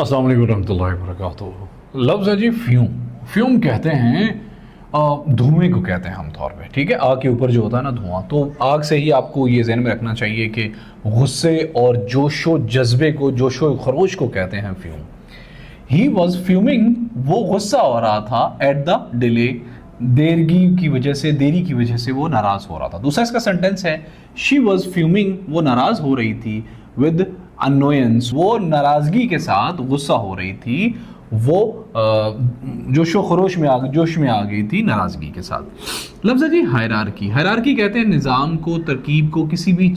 अस्सलाम वालेकुम रहमतुल्लाहि व बरकातुहू। लफ्ज़ है जी फ्यूम। फ्यूम कहते हैं धुएं को कहते हैं आमतौर पे, ठीक है। आग के ऊपर जो होता है ना धुआं, तो आग से ही आपको ये ज़हन में रखना चाहिए कि गुस्से और जोशो जज्बे को, जोशो खरोश को कहते हैं फ्यूम। ही वॉज फ्यूमिंग, वो गुस्सा हो रहा था एट द डिले, देरी की वजह से वो नाराज हो रहा था। दूसरा इसका सेंटेंस है शी वॉज फ्यूमिंग, वो नाराज हो रही थी, विद अनोयंस, वो नाराजगी के साथ गुस्सा हो रही थी, वो जोश में आ गई थी नाराजगी के साथ। लफ्ज़ है जी हायरार्की। हायरार्की कहते हैं निज़ाम को, तरकीब को, किसी भी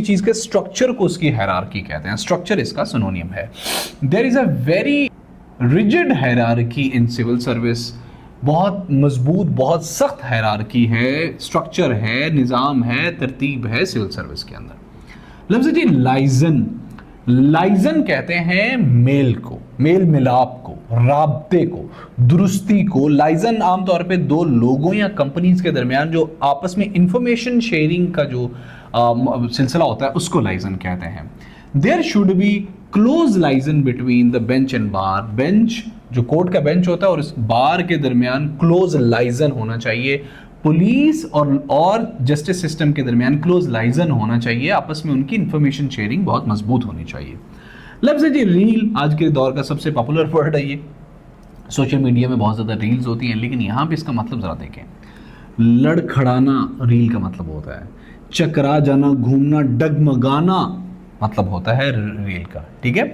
चीज़ के स्ट्रक्चर को उसकी हायरार्की कहते हैं। स्ट्रक्चर इसका सिनोनिम है। There is a very rigid hierarchy in civil service, बहुत मजबूत, बहुत सख्त हायरार्की है, स्ट्रक्चर है, निज़ाम है, तरतीब है सिविल सर्विस के अंदर। लफ्ज़ जी लाइजन। लाइजन कहते हैं मेल को, मेल मिलाप को, राब्ते को, दुरुस्ती को। लाइजन आमतौर पे दो लोगों या कंपनीज के दरमियान जो आपस में इंफॉर्मेशन शेयरिंग का जो सिलसिला होता है उसको लाइजन कहते हैं। There should be close liaison between the bench and bar. Bench जो कोर्ट का बेंच होता है और इस बार के दरमियान क्लोज लाइजन होना चाहिए। पुलिस और जस्टिस सिस्टम के दरमियान क्लोज लाइजन होना चाहिए। आपस में उनकी इंफॉर्मेशन शेयरिंग बहुत मजबूत होनी चाहिए। लफ्ज़ है जी रील। आज के दौर का सबसे पॉपुलर वर्ड है ये। सोशल मीडिया में बहुत ज़्यादा रील्स होती हैं, लेकिन यहाँ पे इसका मतलब ज़रा देखें। लड़खड़ाना रील का मतलब होता है, चकरा जाना, घूमना, डगमगाना मतलब होता है रील का, ठीक है।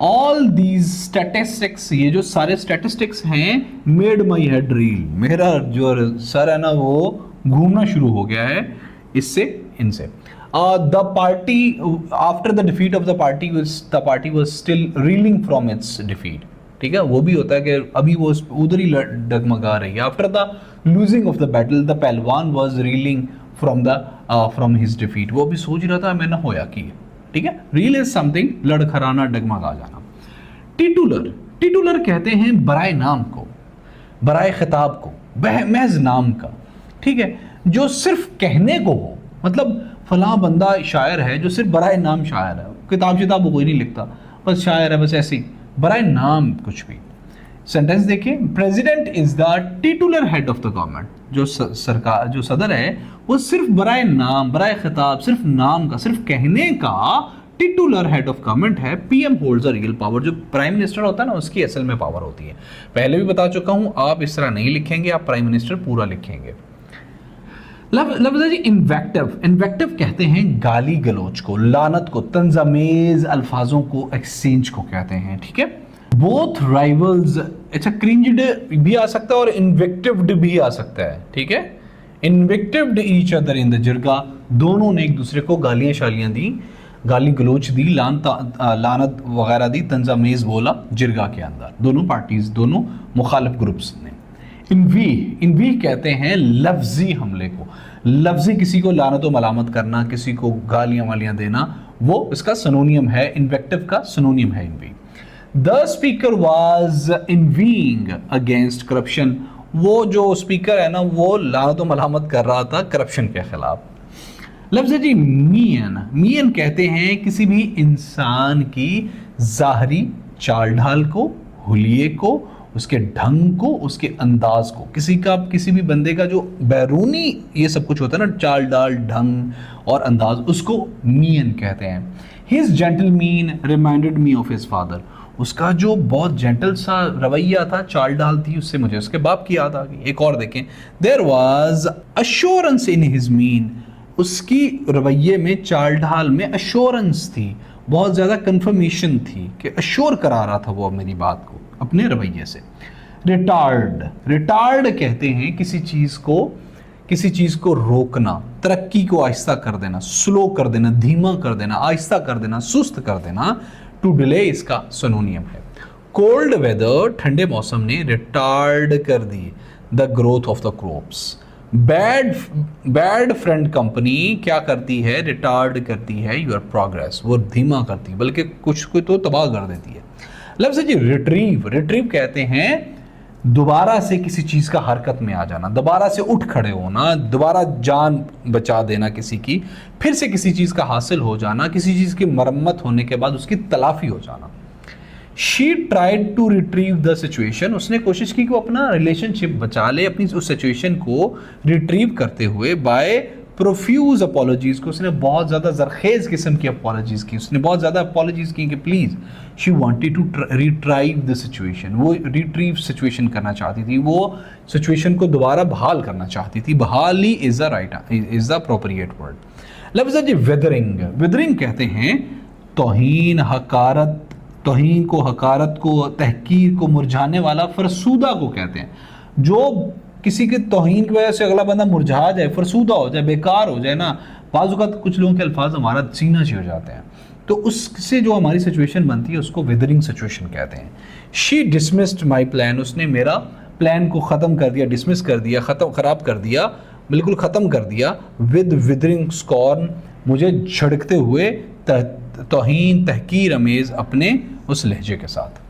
ऑल दीज स्टैटिस्टिक्स, ये जो सारे स्टैटिस्टिक्स हैं, मेड माई हेड रील, मेरा जो सर है ना वो घूमना शुरू हो गया है इससे, इनसे। The party after the defeat of the party was still reeling from its defeat, ठीक है। वो भी होता है कि अभी वो उधर ही डगमगा रही है। After the losing of the battle the पहलवान was reeling from his defeat, वो भी सोच रहा था मैंने होया की, ठीक है। रील इज समथिंग, लड़खड़ाना, डगमगा जाना। टिटुलर। टिटुलर कहते हैं बराए नाम को, बराए खिताब को, महज नाम का, ठीक है, जो सिर्फ कहने को हो। मतलब फलां बंदा शायर है जो सिर्फ बराए नाम शायर है, किताब शिताब कोई नहीं लिखता, बस शायर है, बस ऐसी बराए नाम कुछ भी। सेंटेंस देखिए, president is the titular head of the government, जो सरकार, जो सदर है वो सिर्फ बराए नाम, बराए खिताब, सिर्फ नाम का, सिर्फ कहने का टिटुलर हेड ऑफ गवर्नमेंट है। PM holds a real power, जो प्राइम मिनिस्टर होता है ना उसकी असल में पावर होती है। पहले भी बता चुका हूं, आप इस तरह नहीं लिखेंगे, आप प्राइम मिनिस्टर पूरा लिखेंगे। लफ्ज़ है जी इन्वेक्टिव। इन्वेक्टिव कहते हैं गाली गलोच को, लानत को, तंजामेज अल्फाजों को, एक्सचेंज को कहते हैं, ठीक है। बोथ राइवल्स, अच्छा क्रिंज्ड भी आ सकता है और इन्वेक्टिव्ड भी आ सकता है, ठीक है। इन्वेक्टिव्ड ईच अदर इन द जिरगा, दोनों ने एक दूसरे को गालियां शालियां दी, गाली गलोच दी, लानत वगैरह दी, तंजामेज बोला जिरगा के अंदर, दोनों पार्टीज, दोनों मुखालिफ ग्रुप्स ने। इनवी कहते हैं लफ्जी हमले को, लफ्जी किसी को लानत व मलामत करना, किसी को गालियां वालियां देना, वो इसका सिनोनियम है, इन्वेक्टिव का सिनोनियम है inveigh. The speaker was inveighing against corruption, वो जो स्पीकर है ना वो लानत व मलामत कर रहा था करप्शन के खिलाफ। लफ्ज़ है जी मियन। मियन कहते हैं किसी भी इंसान की ज़ाहरी चाल ढाल को, हुलिये को, उसके ढंग को, उसके अंदाज को, किसी भी बंदे का जो बैरूनी ये सब कुछ होता है ना, चाल डाल, ढंग और अंदाज, उसको मियन कहते हैं। His gentle mean reminded me of his father, उसका जो बहुत जेंटल सा रवैया था, चाल डाल थी, उससे मुझे उसके बाप की याद आ गई। एक और देखें, there was assurance in his mien, उसकी रवैये में, चाल ढाल में अश्योरेंस थी, बहुत ज़्यादा कंफर्मेशन थी कि अश्योर करा रहा था वो मेरी बात को अपने रवैये से। रिटार्ड। रिटार्ड कहते हैं किसी चीज़ को रोकना, तरक्की को आहिस्ता कर देना, स्लो कर देना, धीमा कर देना, आहिस्ता कर देना, सुस्त कर देना। टू डिले इसका सिनोनियम है। कोल्ड वेदर, ठंडे मौसम ने रिटार्ड कर दी the growth of the crops. Bad friend company क्या करती है, रिटार्ड करती है योर प्रोग्रेस, वो धीमा करती है, बल्कि कुछ को तो तबाह कर देती है। लफ्ज़ है जी रिट्रीव। रिट्रीव कहते हैं दोबारा से किसी चीज़ का हरकत में आ जाना, दोबारा से उठ खड़े होना, दोबारा जान बचा देना किसी की, फिर से किसी चीज़ का हासिल हो जाना, किसी चीज़ की मरम्मत होने के बाद उसकी तलाफ़ी हो जाना। She tried to retrieve the situation, उसने कोशिश की कि वो अपना रिलेशनशिप बचा ले, अपनी उस सिचुएशन को रिट्रीव करते हुए बाय प्रोफ्यूज अपॉलॉजीज को, उसने बहुत ज़्यादा जरखेज किस्म की अपॉलॉजीज की, उसने बहुत ज़्यादा अपॉलॉजीज की कि please she wanted to retrieve the situation, वो रिट्रीव सिचुएशन करना चाहती थी, वो सिचुएशन को दोबारा बहाल करना चाहती थी। बहाली is the right, is the appropriate word. लफ्ज़ है जी विदरिंग। विदरिंग कहते हैं तौहीन, हकारत, तौहीन को, हकारत को, तहकीर को, मुरझाने वाला, फरसूदा को कहते हैं। जो किसी के तौहीन की वजह से अगला बंदा मुरझा जाए, फरसूदा हो जाए, बेकार हो जाए ना, बाज़ कुछ लोगों के अल्फाज हमारा सीना चीर जाते हैं, तो उससे जो हमारी सिचुएशन बनती है उसको विदरिंग सिचुएशन कहते हैं। शी डिसमिस्ड माई प्लान, उसने मेरा प्लान को ख़त्म कर दिया, डिसमिस कर दिया, ख़राब कर दिया, बिल्कुल ख़त्म कर दिया। विद विदरिंग स्कॉर्न, मुझे झड़कते हुए तौहीन, तहकीर अमेज़ अपने उस लहजे के साथ।